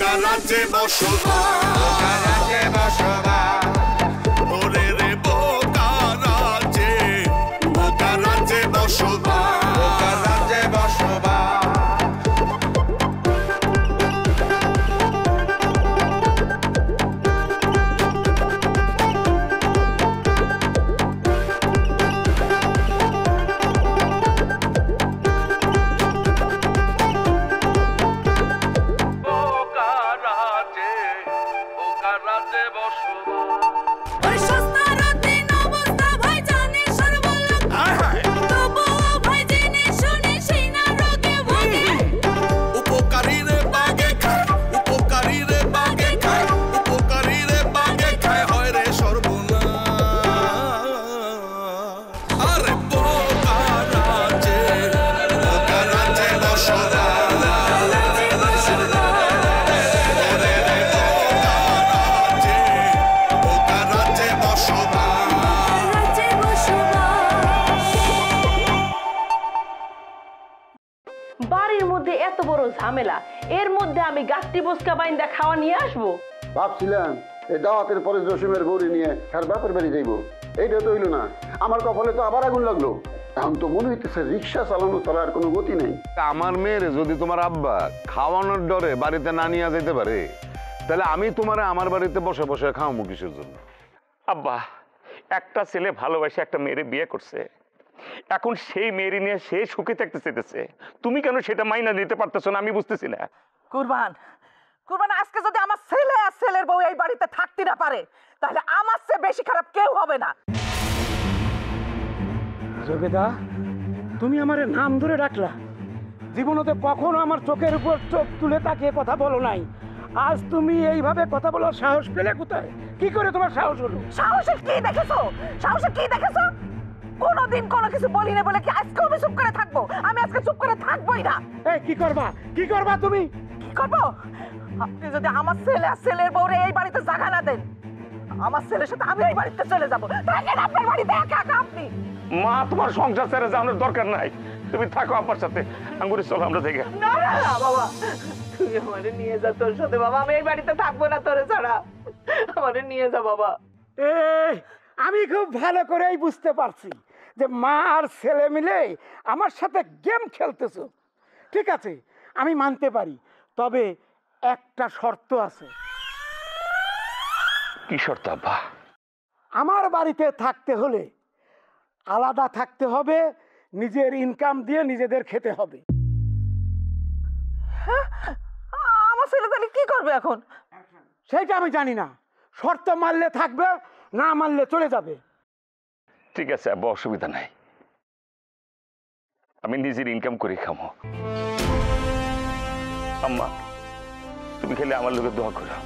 বোকা রাজ্যে বসবাস ওরে রে বোকা রাজ্যে বসবাস ঝামেলা এর মধ্যে আমি গাছটি বসকা বাইন্দা খাওয়া নিয়ে আসবো ভাবছিলাম এই দাওয়াতের পরে জসিমের বউরি নিয়ে তার বাপের বাড়ি যাইব এইটা তো হইলো না আমার কপালে তো আবার আগুন লাগলো এখন তো মনে হইতেছে রিক্সা চালানো ছাড়ার কোনো গতি নেই আমার মেয়ের যদি তোমার আব্বা খাওয়ানোর ডরে বাড়িতে না নিয়ে যেতে পারে তাহলে আমি তোমার আমার বাড়িতে বসে বসে খাওয়াবো কিসের জন্য আব্বা একটা ছেলে ভালোবাসে একটা মেয়েরে বিয়ে করছে এখন সেই মেয়েরি নিয়ে সে সুখে থাকতে চাইতেছে তুমি কেন সেটা মাইনা দিতে পারতেছো না আমি বুঝতেছি না কুরবান কুরবান আজকে যদি আমার ছেলে আর ছেলের বউ এই বাড়িতে থাকতে না পারে তাহলে আমার চেয়ে বেশি খারাপ কেউ হবে না জবেদা তুমি আমার নাম ধরে ডাকলা জীবনতে কখনো আমার চোখের উপর চোখ তুলে তাকিয়ে কথা বলো নাই আজ তুমি এইভাবে কথা বলার সাহস পেলে কোথায় কি করে তোমার সাহস হলো সাহসের কি দেখেছো সাহসের কি দেখেছো কোনোদিন কোনো কিছু বলি না বলে কি আজকে আমি চুপ করে থাকবো আমি আজকে চুপ করে থাকবোই না এই কি করবা তুমি কি করবো আপনি যদি আমার ছেলে আর ছেলের বউরে এই বাড়িতে জায়গা না দেন আমার ছেলের সাথে আমি এই বাড়িতে চলে যাবো দেখেন আপনার বাড়িতে একা একা আপনি মা তোমার সংসার ছেড়ে যাওয়ার দরকার নাই তুমি থাকো আব্বার সাথে আঙ্গুরি চলো আমরা দেখে না না না বাবা তুই আমারে নিয়ে যা তোর সাথে বাবা আমি এই বাড়িতে থাকবো না তোরে ছাড়া আমারে নিয়ে যা বাবা এই আমি খুব ভালো করেই বুঝতে পারছি যে মা আর ছেলে মিলে আমার সাথে গেম খেলতেছো ঠিক আছে আমি মানতে পারি তবে একটা শর্ত আছে কি শর্ত আব্বা আমার বাড়িতে থাকতে হলে আলাদা থাকতে হবে নিজের ইনকাম দিয়ে নিজেদের খেতে হবে আমার ছেলে তাহলে কি করবে এখন সেইটা আমি জানি না শর্ত মারলে থাকবে না মারলে চলে যাবে ঠিক আছে আব্বা অসুবিধা নাই আমি নিজের ইনকাম করে খামো আম্মা তুমি খেলে আমার লোকের দোয়া করো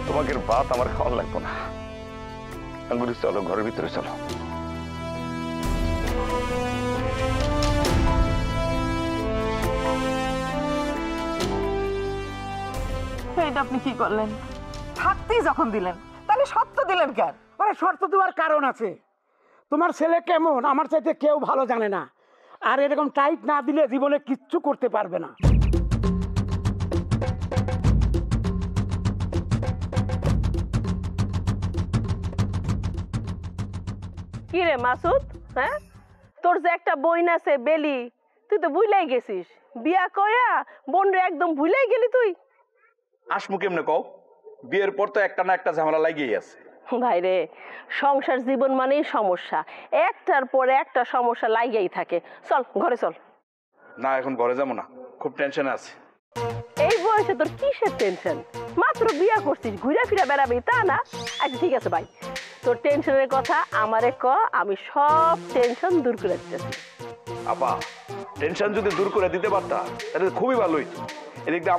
তোমাকে ভাত আমার খাওয়া লাগতো না আঙ্গুরি চলো ঘরের ভিতরে চলো এটা আপনি কি করলেন থাকতেই যখন দিলেন তাহলে শর্ত দিলেন কেন আরে শর্ত দেওয়ার কারণ আছে তোমার ছেলে কেমন আমার চাইতে কেউ ভালো জানে না আর এরকম টাইট না দিলে জীবনে কিচ্ছু করতে পারবে না কি রে মাসুদ হ্যাঁ তোর যে একটা বোন আছে বেলি তুই তো ভুলাই গেছিস বিয়া কয়া বোন রে একদম ভুলাই গেলি তুই আসমু কেমনে কও বিয়ের পর তো একটা না একটা ঝামেলা লাগিয়েই আছে ভাই রে সংসার জীবন মানেই সমস্যা একটার পরে একটা সমস্যা লাগিয়েই থাকে চল ঘরে চল না এখন ঘরে যাবো না খুব টেনশনে আছে এই বয়সে তোর কিসের টেনশন মাত্র বিয়া করছিস ঘুরে ফিরে বেড়াবি তা না আচ্ছা ঠিক আছে ভাই তোর টেনশনের কথা আমারে ক আমি সব টেনশন দূর করে দিতেছি আপা টেনশন যদি দূর করে দিতে পারতাম তাহলে খুবই ভালো হইতো এদিক দিয়ে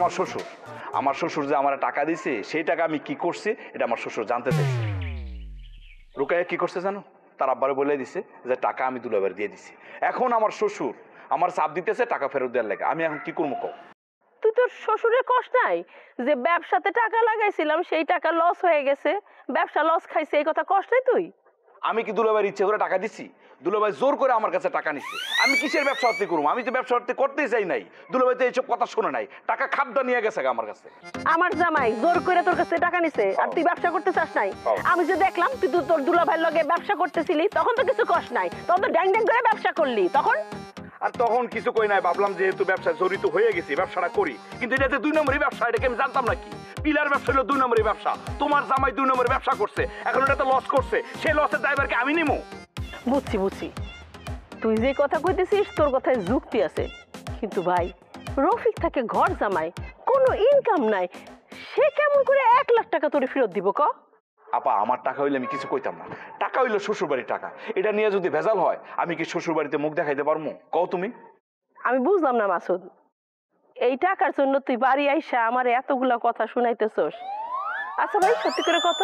আমার শ্বশুর যে আমার টাকা দিছে সেই টাকা আমি কি করছি এটা আমার শ্বশুর জানতে চাইছে রুকাইয়া কি করছে জানো তার আব্বারে বলে দিছে যে টাকা আমি দুলাবার দিয়ে দিছি এখন আমার শ্বশুর আমার চাপ দিতেছে টাকা ফেরত দেওয়ার লাগে আমি এখন কি করবো কও তুই তোর শ্বশুরের কষ্ট নাই যে ব্যবসাতে টাকা লাগাইছিলাম সেই টাকা লস হয়ে গেছে ব্যবসা লস খাইছে এই কথা কষ্ট নাই তুই আমি কি দুলাভাইয়ের ইচ্ছে করে টাকা দিছি? দুলাভাই জোর করে আমার কাছে টাকা নিচ্ছে। আমি কিসের ব্যবসা করতে করবো? আমি তো ব্যবসা করতে করতেই চাই নাই। দুলাভাই তো এইসব কথা শোনে নাই, টাকা খাপদা নিয়ে গেছে আমার কাছে। আমার জামাই জোর করে তোর কাছে টাকা নিছে আর তুই ব্যবসা করতে চাস নাই? আমি যে দেখলাম তুই তো তোর দুলাভাইয়ের লগে ব্যবসা করতেছিলি, তখন তো কিছু কষ্ট নাই, তখন তো ড্যাং ড্যাং করে ব্যবসা করলি। তখন আর তখন কিছু কই নাই, ভাবলাম যেহেতু ব্যবসায় জড়িত হয়ে গেছি ব্যবসাটা করি। কিন্তু এটা যে 2 নম্বরই ব্যবসা, এটাকে আমি জানতাম নাকি? পিলার ব্যবসা হলো 2 নম্বরই ব্যবসা। তোমার জামাই 2 নম্বরের ব্যবসা করছে, এখন এটা তো লস করছে, সেই লসের ড্রাইভারকে আমি নিমু? বুঝছি বুঝছি, তুই যে কথা কইতেছিস তোর কথায় যুক্তি আছে, কিন্তু ভাই রফিক থাকে ঘর জামাই, কোনো ইনকাম নাই, সে কেমন করে 1 লাখ টাকা তোরে ফেরত দিব ক? আপা আমার টাকা হইলে আমি কিছু কইতাম না, টাকা হইলো শ্বশুরবাড়ির টাকা। এটা নিয়ে যদি ভেজাল হয় আমি কি শ্বশুরবাড়িতে মুখ দেখাইতে পারবো? কও তুমি। আমি বুঝলাম না মাসুদ, এই টাকার জন্য তুই বাড়ি আইসা আমার এতগুলা কথা শুনাইতেছস? আচ্ছা ভাই সত্যি করে কত,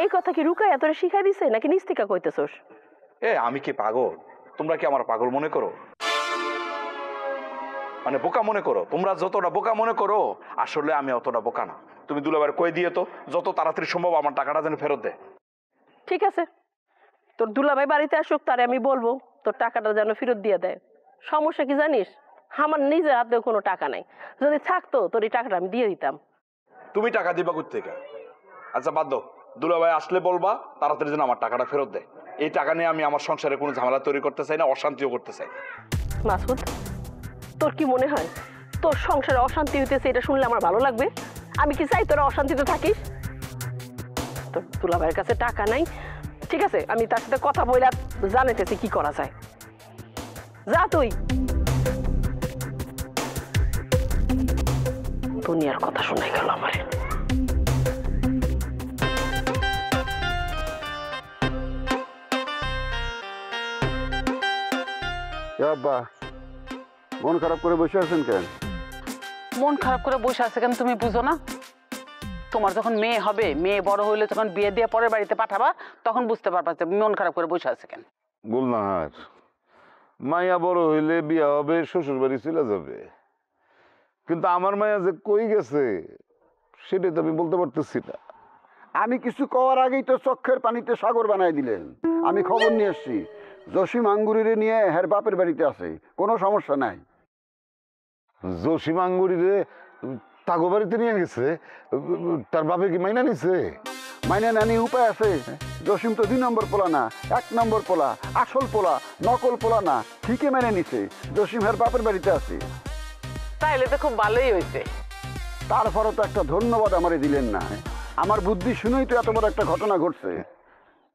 এই কথা কি রুকাইয়া তোরে শিখাই দিছে নাকি নিস্তিকা কইতেছস? আমি কি পাগল? তোমরা কি আমার পাগল মনে করো? মানে বোকা মনে করো? তোমরা যতটা বোকা মনে করো, আসলে আমি অতটা বোকা না। তুমি দুলাভাইয়ের কই দিয়ে তো যত তাড়াতাড়ি সম্ভব আমার টাকাটা যেন ফেরত দেয়। ঠিক আছে, তোর দুলাভাই বাড়িতে আসুক, তারে আমি বলবো তোর টাকাটা যেন ফেরত দিয়ে দেয়। সমস্যা কি জানিস, আমার নিজের হাতেও কোনো টাকা নাই, যদি থাকতো তোর এই টাকাটা আমি দিয়ে দিতাম। তুমি টাকা দিবা কোথা থেকে? আচ্ছা বাদ দাও, দুলাভাই আসলে বলবা তাড়াতাড়ি যেন আমার টাকাটা ফেরত দেয়। এই টাকা নিয়ে আমি আমার সংসারে কোনো ঝামেলা তৈরি করতে চাই না, অশান্তিও করতে চাই না। মাসুদ, তোর কি মনে হয় তোর সংসারে অশান্তি হইতেছে এটা শুনলে আমার ভালো লাগবে? আমি কি চাই তোরা অশান্তিতে থাকিস? তোর দুলাভাইয়ের কাছে টাকা নাই, ঠিক আছে, আমি তার সাথে কথা বলে জানাইতেছি কি করা যায়। যা তুই। দুনিয়ার কথা শোনাই গেল আমার। আব্বা মন খারাপ করে বসে আছেন কেন? মন খারাপ করে বসে আছে কেন তুমি বুঝো না? তোমার যখন মেয়ে হবে, মেয়ে বড় হইলে যখন বিয়ে দিয়ে পরের বাড়িতে পাঠাবা, তখন বুঝতে পারবা যে মন খারাপ করে বসে আছে কেন। গুলনাহার, মাইয়া বড় হইলে বিয়া হবে, শ্বশুর বাড়ি চলে যাবে, কিন্তু আমার মায়া যে কই গেছে সেটাই তো আমি বলতে পারতেছি না। আমি কিছু কওয়ার আগেই তো চোখের পানিতে সাগর বানাই দিলেন। আমি খবর নিয়ে এসছি, জসিম আঙ্গুরিরে নিয়ে হের বাপের বাড়িতে আছে, কোনো সমস্যা নাই। জসিম আঙ্গুরিরে তাগো বাড়িতে নিয়ে গেছে? তার বাপে কি মাইনা নিছে? মাইনে নানি উপায় আছে? জসিম তো 2 নম্বর পোলা না, 1 নম্বর পোলা, আসল পোলা, নকল পোলা না, ঠিকই মেনে নিছে। জসিম হের বাপের বাড়িতে আছে। তাইলে তো খুব ভালোই হয়েছে। তারপরও তো একটা ধন্যবাদ আমারে দিলেন না। আমার বুদ্ধি শুনেই তো এত বড় একটা ঘটনা ঘটছে।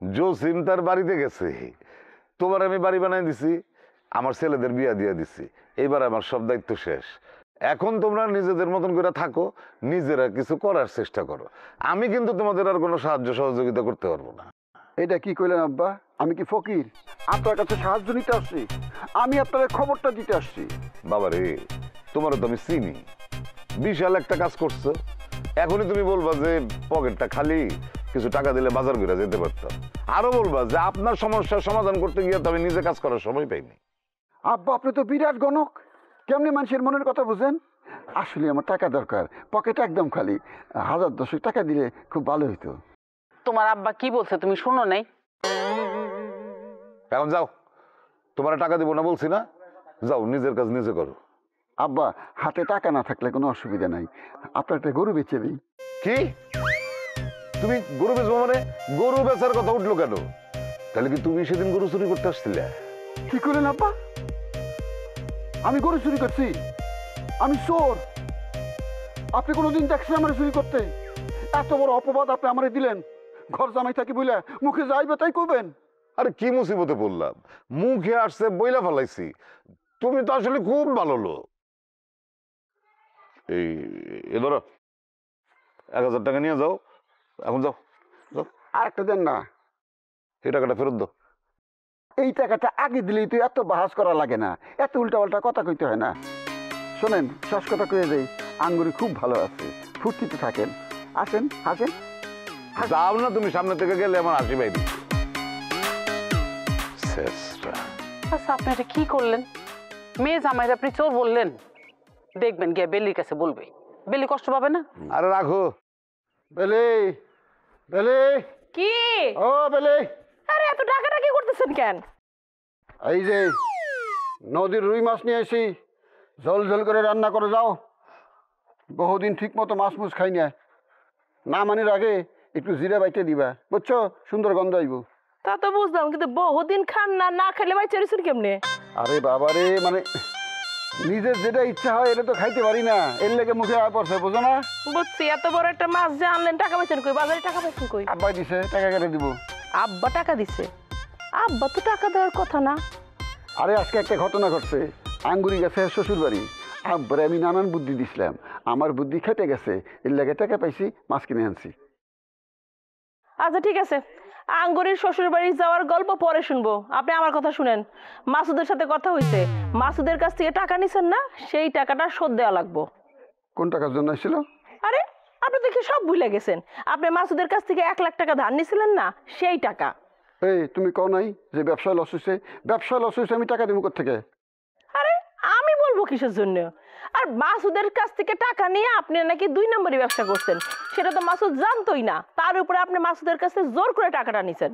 জসিম তার বাড়িতে গেছে, তোমার আমি বাড়ি বানাই দিছি, আমার ছেলেদের বিয়া দিয়া দিছি, এইবার আমার সব দায়িত্ব শেষ। এখন তোমরা নিজেদের মতন করে থাকো, নিজেরা কিছু করার চেষ্টা করো। আমি কিন্তু তোমাদের আর কোনো সাহায্য সহযোগিতা করতে পারবো না। এটা কি কইলেন আব্বা? আমি কি ফকির আপনার কাছে সাহায্য নিতে আসছি? আমি আপনার খবরটা দিতে আসছি। বাবা রে, তোমারও তো আমি চিনি, বিশাল একটা কাজ করছো। এখনই তুমি বলবা যে পকেটটা খালি, কিছু টাকা দিলে বাজার করে যেতে পারতাম। আরো বলবা যে আপনার সমস্যার সমাধান করতে গিয়ে তো আমি নিজে কাজ করার সময় পাইনি। আব্বা আপনি তো বিরাট গণক, কেমনি মানুষের মনের কথা বুঝেন? আসলে আমার টাকা দরকার, পকেট একদম খালি, 1000-10 টাকা দিলে খুব ভালো হইতো। তোমার আব্বা কি বলছে তুমি শুনো নাই? এখন যাও, তোমার টাকা দিব না বলছি না, যাও নিজের কাজ নিজে করো। আব্বা হাতে টাকা না থাকলে কোনো অসুবিধা নাই, আপনার একটা গরু বেচে দিই। কি তুমি গরু বেচবো? মানে গরু বেচার কথা উঠলো কেন? তাহলে কি তুমি সেদিন গরু চুরি করতে আসছিলে? কি করলেন আব্বা? আমি গরু চুরি করছি? আমি চোর? আপনি কোনোদিন দেখছেন আমার চুরি করতে? এত বড় অপবাদ আপনি আমারে দিলেন। ঘর জামাই থাকি বইলা মুখে যাইবে তাই করবেন? আরে কি মুসিবতে পড়লাম, মুখে আসছে বইলা ফেলাইছি। তুমি তো আসলে খুব ভালো লোক। এই ধরো 1000 টাকা নিয়ে যাও, এখন যাও। আর একটা দেন না। এই টাকাটা ফেরত দাও। এই টাকাটা আগে দিলেই তো এত বাহাস করা লাগে না, এত উল্টাপাল্টা কথা কইতে হয় না। শোনেন, শেষ কথা কয়ে যাই, আঙ্গুরি খুব ভালো আছে, ফুর্তিতে থাকেন, আসেন হাসেন। যাও না, তুমি সামনে থেকে গেলে আমার হাসি পাইনি। আচ্ছা আপনি এটা কি করলেন? মেয়ে জামাইরা আপনি চোর বললেন, দেখবেন গিয়ে বেলির কাছে বলবে, বেলি কষ্ট পাবে না? আরে রাখো। বেলে বেলে, কি ও বেলে, আরে এত টাকাটা কি করতেছেন কেন? এই যে নদীর রুই মাছ নিয়ে এসি, ঝোল ঝোল করে রান্না করে যাও। বহুদিন ঠিক মতো মাছ মুছ খাই না, নামানির আগে একটু জিরা বাইতে দিবা, বুঝছো? সুন্দর গন্ধ আইব। তা তো বুঝলাম, কিন্তু বহুদিন খান না, না খেলে বাইচে রয়েছেন কেমনে? আরে বাবারে, মানে নিজের যেটা ইচ্ছা হয় এটা তো খাইতে পারি না, এর লেগে মুখে আয় পড়ছে, বুঝো না? বুঝছি, এত বড় একটা মাছ যে আনলেন, টাকা পাইছেন কই? বাজারে টাকা পাইছেন কই? আব্বাই দিছে, টাকা কেটে দিব। আব্বা টাকা দিছে? আব্বা তো টাকা দেওয়ার কথা না। আরে আজকে একটা ঘটনা ঘটছে, আঙ্গুরি গেছে শ্বশুর বাড়ি, আব্বারে আমি নানান বুদ্ধি দিছিলাম, আমার বুদ্ধি খেটে গেছে, এর লেগে টাকা পাইছি, মাছ কিনে আনছি। আচ্ছা ঠিক আছে, আঙ্গুরির শ্বশুর বাড়ি যাওয়ার গল্প পরে শুনবো, আপনি আমার কথা শুনেন। মাসুদের সাথে কথা হয়েছে, মাসুদের কাছ থেকে টাকা নিছেন না, সেই টাকাটা শোধ দেওয়া লাগবো। কোন টাকার জন্য ছিল? আরে আপনি দেখি সব ভুলে গেছেন, আপনি মাসুদের কাছ থেকে 1 লাখ টাকা ধার নিছিলেন না, সেই টাকা। এই তুমি কও নাই যে ব্যবসায় লস হয়েছে? ব্যবসায় লস হয়েছে, আমি টাকা দেবো কোত্থেকে? আরে আমি বলবো কিসের জন্য? আর মাসুদের কাছ থেকে টাকা নিয়ে আপনি নাকি 2 নম্বরই ব্যবসা করছেন, সেটা তো মাসুদ জানতোই না, তার উপরে আপনি মাসুদের কাছে জোর করে টাকাটা নিছেন।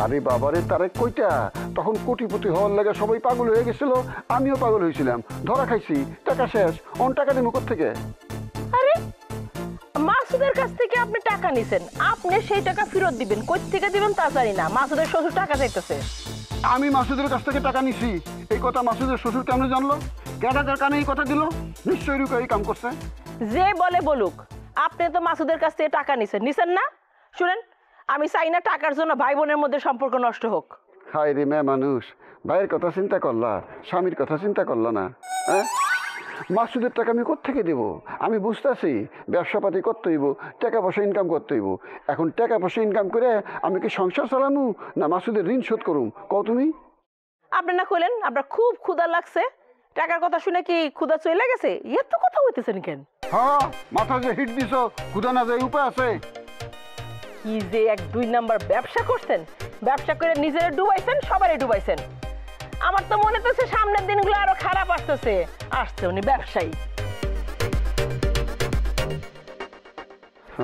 আরে বাবারে, তারে কইটা তখন কোটিপতি হওয়ার লাগে সবাই পাগল হয়ে গেছিল, আমিও পাগল হয়েছিলাম, ধরা খাইছি, টাকা শেষ, অন টাকা দেবো কোত্থেকে? আরে মাসুদের কাছ থেকে আপনি টাকা নিছেন, আপনি সেই টাকা ফেরত দিবেন, কই থেকে দিবেন তা জানি না, মাসুদের শ্বশুর টাকা চাইতেছে। আমি মাসুদের কাছ থেকে টাকা নিছি, এই কথা মাসুদের শ্বশুর কেমনে জানলো? কেডা তার কানে এই কথা দিল? নিশ্চয়ই রুকা এই কাম করছে। যে বলে বলুক, আপনি তো মাসুদের কাছ থেকে টাকা নিছেন না? শুনেন, আমি চাই না টাকার জন্য ভাই বোনের মধ্যে সম্পর্ক নষ্ট হোক। হায় রে মেয়ে মানুষ, ভাইয়ের কথা চিন্তা করলা, স্বামীর কথা চিন্তা করলা না? হ্যাঁ, মাসুদের টাকা আমি কোত্থেকে দেবো? আমি বুঝতেছি ব্যবসাপাতি করতে হইব, টাকা পয়সা ইনকাম করতে হইব। এখন টাকা পয়সা ইনকাম করে আমি কি সংসার চালামু না মাসুদের ঋণ শোধ করুম? কও তুমি। আপনি না কইলেন আপনার খুব ক্ষুধা লাগছে, টাকার কথা শুনে কি ক্ষুধা চলে গেছে? এত কথা হইতেছেন কেন? হ্যাঁ, মাথা যে হিট দিছো, ক্ষুধা না যায় উপায় আছে? কি যে 1-2 নাম্বার ব্যবসা করছেন, ব্যবসা করে নিজেরা ডুবাইছেন, সবারই ডুবাইছেন। আমার তো মনে হচ্ছে সামনের দিনগুলো আরো খারাপ আসতেছে। আসছে উনি ব্যবসায়ী।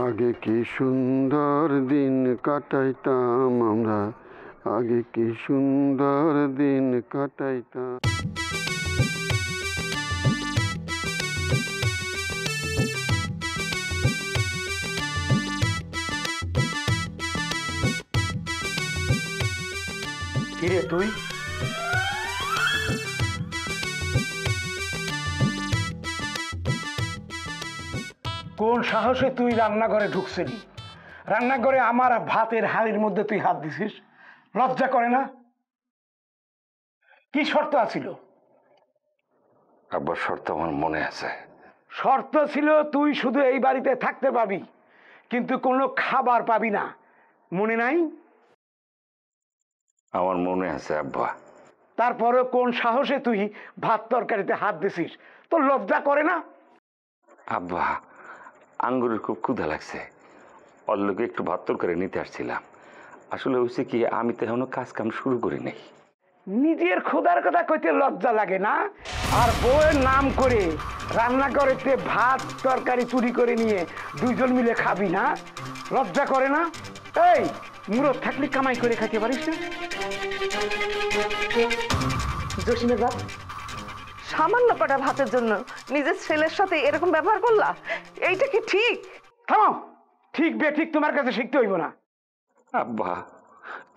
আগে কি সুন্দর দিন কাটাইতাম আমরা, আগে কি সুন্দর দিন কাটাইতাম। কিরে তুই? কোন সাহসে তুই রান্নাঘরে ঢুকছিলি? রান্নাঘরে আমার ভাতের হাঁড়ির মধ্যে তুই হাত দিছিস, লজ্জা করে না? কি শর্ত আছিল? আব্বার শর্ত আমার মনে আছে। শর্ত ছিল তুই শুধু এই বাড়িতে থাকতে পাবি, কিন্তু কোনো খাবার পাবি না, মনে নাই? আমার মনে আছে আব্বা। তারপরেও কোন সাহসে তুই ভাত তরকারিতে হাত দিছিস? তোর লজ্জা করে না? আব্বা, আঙ্গুরের খুব ক্ষুধা লাগছে, ওর লোকে একটু ভাত তরকারি নিতে আসছিলাম। আসলে হয়েছে কি, আমি তো এখনো কাজ কাম শুরু করি নাই। নিজের ক্ষুধার কথা কইতে লজ্জা লাগে না? আর বউয়ের নাম করে রান্না করেতে ভাত তরকারি চুরি করে নিয়ে 2 জন মিলে খাবি না? লজ্জা করে না? এই মুরত থাকলে কামাই করে খাইতে পারিস না? জসিমের বাপ, সামান্য কটা ভাতের জন্য নিজের ছেলের সাথে এরকম ব্যবহার করলা, এইটা কি ঠিক? থামো, ঠিক বেঠিক তোমার কাছে শিখতে হইব না। আব্বা,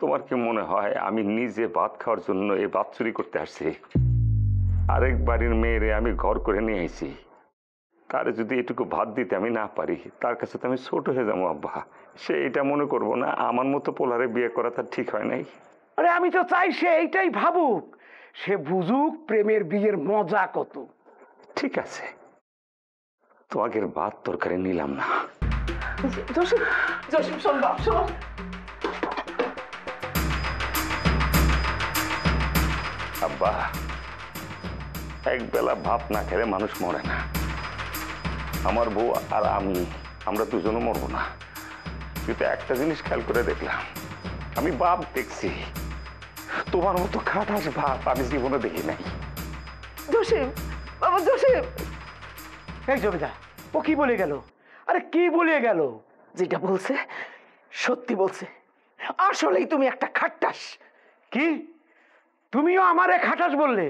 তোমার কি মনে হয় আমি নিজে ভাত খাওয়ার জন্য এই ভাত চুরি করতে আসছি? আরেক বাড়ির মেয়েরে আমি ঘর করে নিয়ে আইছি, তারে যদি এটুকু ভাত দিতে আমি না পারি, তার কাছে তো আমি ছোট হয়ে যাবো আব্বা। সে এটা মনে করবো না আমার মতো পোলারে বিয়ে করা তার ঠিক হয় নাই? আরে আমি তো চাই সে এইটাই ভাবুক, সে বুঝুক প্রেমের বিয়ের মজা কত। ঠিক আছে, তোমাকে ভাত তরকারি নিলাম না। জসিম, জসিম শোন বাপ, শোন। আব্বা, এক বেলা ভাত না খেলে মানুষ মরে না। আমার বউ আর আমরা দুজনও মরবো না, কিন্তু একটা জিনিস খেয়াল করে দেখলাম, আমি বাপ দেখছি, তোমার মতো খাটাস ভাত আমি জীবনে দেখি নাই। জসিম, বাবা জসিম। এই জমিদার, ও কি বলে গেল? আরে কি বলে গেল? যেটা বলছে সত্যি বলছে। আসলেই তুমি একটা খাট্টাস। কি তুমিও আমারে খাটাস বললে?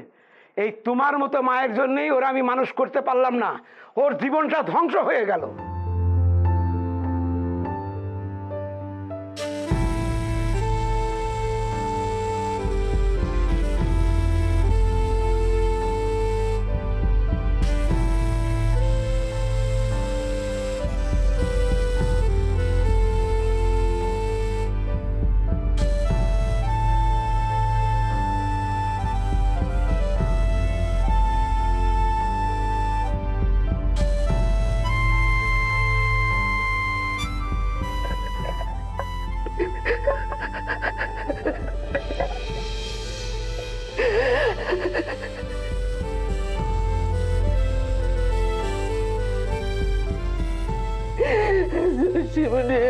এই তোমার মতো মায়ের জন্যই ওরা আমি মানুষ করতে পারলাম না, ওর জীবনটা ধ্বংস হয়ে গেল। জীবনে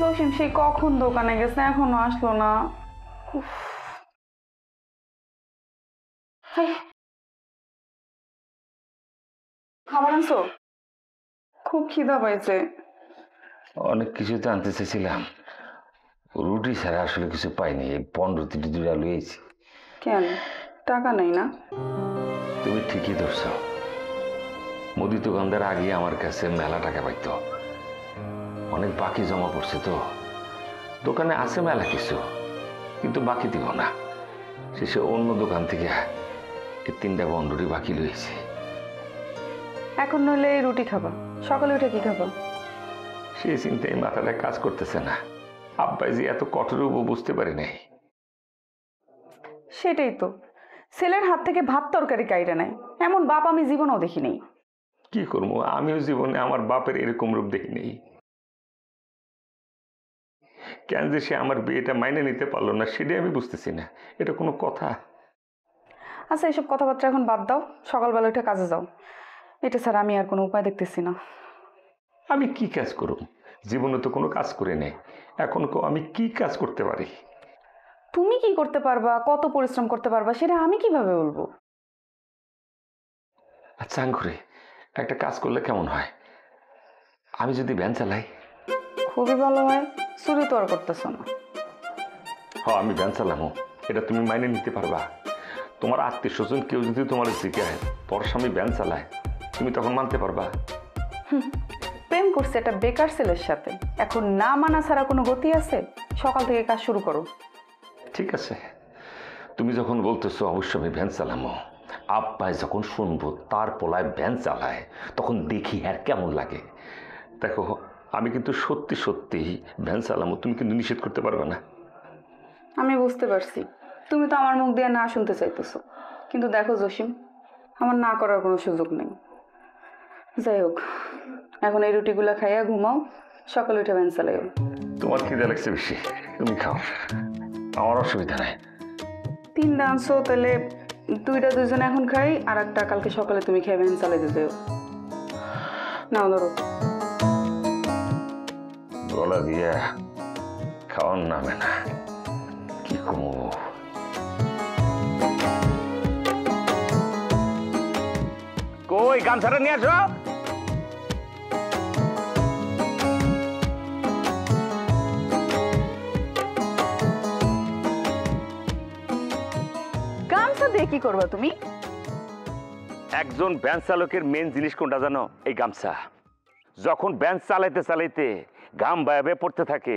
জসিম সেই কখন দোকানে গেছে, এখনো আসলো না। খাবার আনছো? খুব খিদা পাইছে। অনেক কিছু তো আনতে চাইছিলাম, রুটি ছাড়া আসলে কিছু পাইনি। এই 15 দুটা লুয়েছি। কেন টাকা নেই না? তুমি ঠিকই ধরছ, মুদি দোকানদার আগে আমার কাছে মেলা টাকা পাইতো, অনেক বাকি জমা পড়ছে তো। দোকানে আছে মেলা কিছু, কিন্তু বাকি দিব না। শেষে অন্য দোকান থেকে এই 3টা বন্ডুরি বাকি লইছি। এখন নইলে রুটি খাবা, সকালে উঠে কি খাবা? সেই চিন্তায় মাথাটা কাজ করতেছে না। আব্বাই যে এত কঠোর বুঝতে পারি নাই। সেটাই তো, ছেলের হাত থেকে ভাত তরকারি কাইরা নেয়, এমন বাপ আমি জীবনেও দেখি নেই। কি করবো, আমিও জীবনে আমার বাপের এরকম রূপ দেখি নেই। কেন যে সে আমার বিয়েটা মাইনে নিতে পারলো না, সেটাই আমি বুঝতেছি না। এটা কোনো কথা? আচ্ছা এসব কথাবার্তা এখন বাদ দাও, সকালবেলা উঠে কাজে যাও। এটা ছাড়া আমি আর কোনো উপায় দেখতেছি না। আমি কি কাজ করব? জীবনে তো কোনো কাজ করে নেই। এখন আমি কি কাজ করতে পারি? তুমি কি করতে পারবা, কত পরিশ্রম করতে পারবা, সেটা আমি কিভাবে বলবো? আচ্ছা আঙ্গুরে, একটা কাজ করলে কেমন হয়? আমি যদি ভ্যান চালাই? খুবই ভালো হয়, চুরি তো আর করতেছো না। হ্যাঁ, আমি ভ্যান চালামো, এটা তুমি মাইনে নিতে পারবা? তোমার আত্মীয় স্বজন কেউ যদি তোমার জিজ্ঞাসা তোর স্বামী ভ্যান চালায়, তুমি তখন মানতে পারবা? প্রেম করছে একটা বেকার ছেলের সাথে, এখন না মানা ছাড়া কোনো গতি আছে? সকাল থেকে কাজ শুরু করো। ঠিক আছে, তুমি যখন বলতেছো অবশ্যই আমি ভ্যান চালামো। আব্বাই যখন শুনবো তার পোলায় ভ্যান চালায়, তখন দেখি আর কেমন লাগে। দেখো, আমি কিন্তু সত্যি সত্যি ভ্যান চালামো, তুমি কিন্তু নিষেধ করতে পারবে না। আমি বুঝতে পারছি, তুমি তো আমার মুখ দিয়ে না শুনতে চাইতেছো, কিন্তু দেখো জসিম, আমার না করার কোনো সুযোগ নেই। যাই হোক, এখন এই রুটিগুলো খাইয়া ঘুমাও, সকালে উঠে ভ্যান চালাইও। তোমার খিদে লাগছে বেশি, তুমি খাও, আমার অসুবিধা নাই। 3টা আনছো, তাহলে 2টা দুজনে এখন খাই, আর একটা কালকে সকালে তুমি খেয়ে ভ্যান চালাইতে যাও। নাও ধরো। গলা দিয়া খাওয়ার নামে না, কি কমো। কই গামছাটা নিয়ে আসো। গামছা দিয়ে কি করবা তুমি? একজন ভ্যান চালকের মেন জিনিস কোনটা জানো? এই গামছা। যখন ভ্যান চালাইতে চালাইতে ঘাম বায়াবে পড়তে থাকে,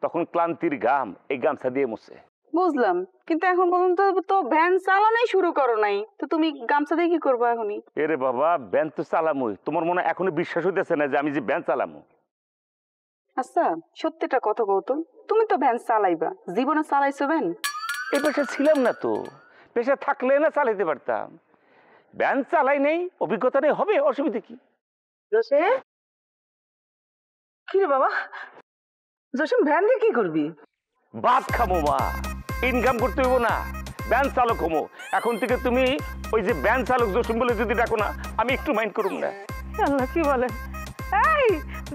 তখন ক্লান্তির ঘাম এই গামছা দিয়ে মুছে। বুঝলাম, কিন্তু এখন পর্যন্ত তো ভ্যান চালানোই শুরু করো নাই, তো তুমি গামছা দিয়ে কি করবা এখনই? এরে বাবা, ভ্যান তো চালামুই, তোমার মনে এখনো বিশ্বাস হইতেছে না যে আমি যে ভ্যান চালামু? আচ্ছা সত্যিটা কত কৌতুক, তুমি তো ভ্যান চালাইবা, জীবনে চালাইছো ভ্যান? এই পেশা ছিলাম না তো, পেশা থাকলে না চালাইতে পারতাম। ভ্যান চালাই নেই, অভিজ্ঞতা নেই, হবে, অসুবিধা কি? কি রে বাবা, জসিম ভ্যান দিয়ে কি করবি? ভাত খামো মা, ইনকাম করতে হইব না, ভ্যান চালক হমো। এখন থেকে তুমি ওই যে ভ্যান চালক জসিম বলে যদি ডাকো না, আমি একটু মাইন্ড করুম না। আল্লাহ, কি বলে? এই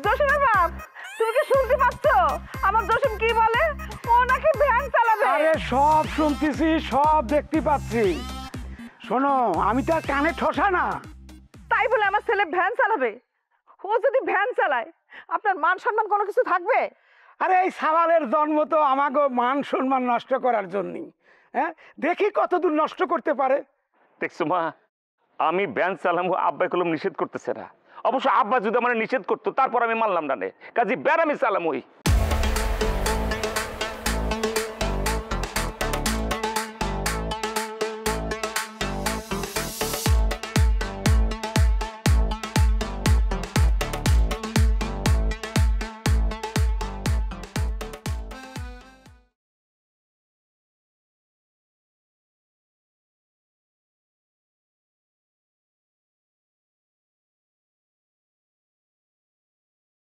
জসিমের বাপ, তুমি কি শুনতে পাচ্ছ আমার জসিম কি বলে? ও নাকি ভ্যান চালাবে। আরে সব শুনতেছি, সব দেখতে পাচ্ছি। শোনো, আমি তো আর কানে ঠসা না। তাই বলে আমার ছেলে ভ্যান চালাবে? ও যদি ভ্যান চালায় আপনার মান সম্মান কোনো কিছু থাকবে? আরে এই সাওয়ালের জন্ম তো আমাকে মান সম্মান নষ্ট করার জন্যই। হ্যাঁ, দেখি কতদূর নষ্ট করতে পারে। দেখছো মা, আমি ভ্যান চালামো, আব্বাই কলম নিষেধ করতেছে না। অবশ্য আব্বা যদি আমার নিষেধ করতো তারপর আমি মানলাম না, কাজে ব্যার আমি চালামই।